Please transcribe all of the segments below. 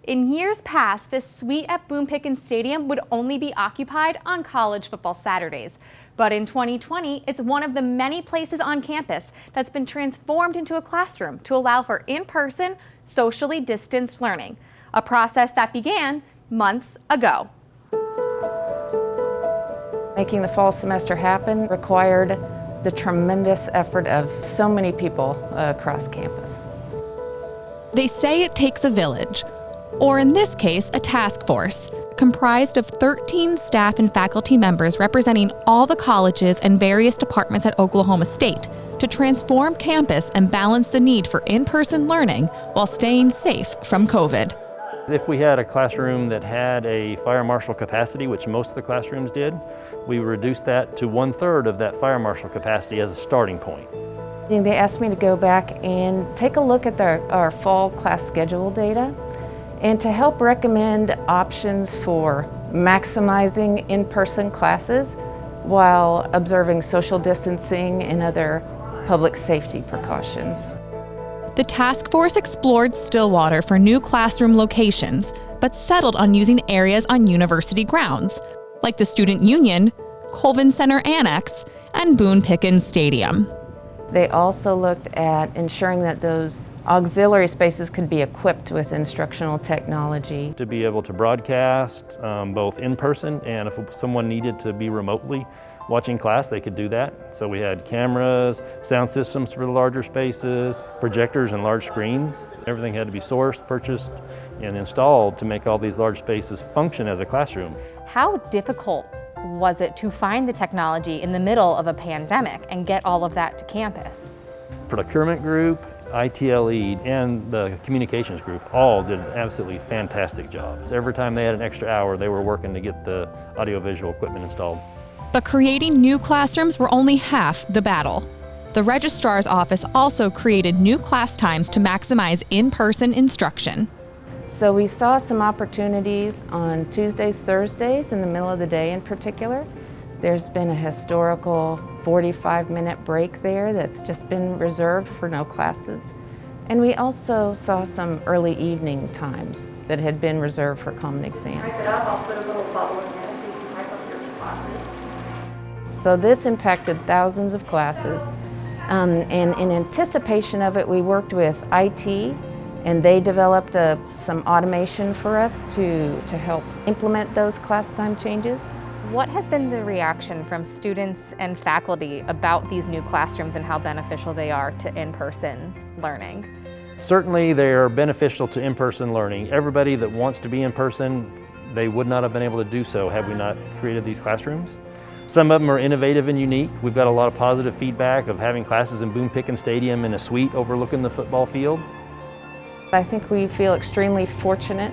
In years past, this suite at Boone Pickens Stadium would only be occupied on college football Saturdays. But in 2020, it's one of the many places on campus that's been transformed into a classroom to allow for in-person, socially distanced learning, a process that began months ago. Making the fall semester happen required the tremendous effort of so many people across campus. They say it takes a village, or in this case, a task force, comprised of 13 staff and faculty members representing all the colleges and various departments at Oklahoma State to transform campus and balance the need for in-person learning while staying safe from COVID. If we had a classroom that had a fire marshal capacity, which most of the classrooms did, we reduced that to 1/3 of that fire marshal capacity as a starting point. They asked me to go back and take a look at our fall class schedule data and to help recommend options for maximizing in-person classes while observing social distancing and other public safety precautions. The task force explored Stillwater for new classroom locations, but settled on using areas on university grounds, like the Student Union, Colvin Center Annex, and Boone Pickens Stadium. They also looked at ensuring that those auxiliary spaces could be equipped with instructional technology. To be able to broadcast both in person, and if someone needed to be remotely watching class, they could do that. So we had cameras, sound systems for the larger spaces, projectors and large screens. Everything had to be sourced, purchased, and installed to make all these large spaces function as a classroom. How difficult was it to find the technology in the middle of a pandemic and get all of that to campus? Procurement group, ITLE, and the communications group all did an absolutely fantastic job. Every time they had an extra hour, they were working to get the audiovisual equipment installed. But creating new classrooms were only half the battle. The registrar's office also created new class times to maximize in-person instruction. So we saw some opportunities on Tuesdays, Thursdays, in the middle of the day in particular. There's been a historical 45-minute break there that's just been reserved for no classes. And we also saw some early evening times that had been reserved for common exams. Type it up, I'll put a little bubble in there so you can type up your responses. So this impacted thousands of classes. And in anticipation of it, we worked with IT, and they developed some automation for us to help implement those class time changes. What has been the reaction from students and faculty about these new classrooms and how beneficial they are to in-person learning? Certainly they are beneficial to in-person learning. Everybody that wants to be in person, they would not have been able to do so had we not created these classrooms. Some of them are innovative and unique. We've got a lot of positive feedback of having classes in Boone Pickens Stadium in a suite overlooking the football field. I think we feel extremely fortunate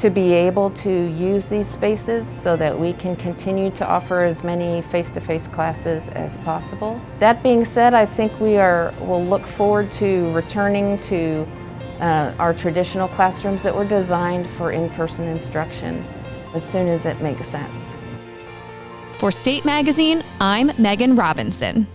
to be able to use these spaces so that we can continue to offer as many face-to-face classes as possible. That being said, I think we'll look forward to returning to our traditional classrooms that were designed for in-person instruction as soon as it makes sense. For State Magazine, I'm Megan Robinson.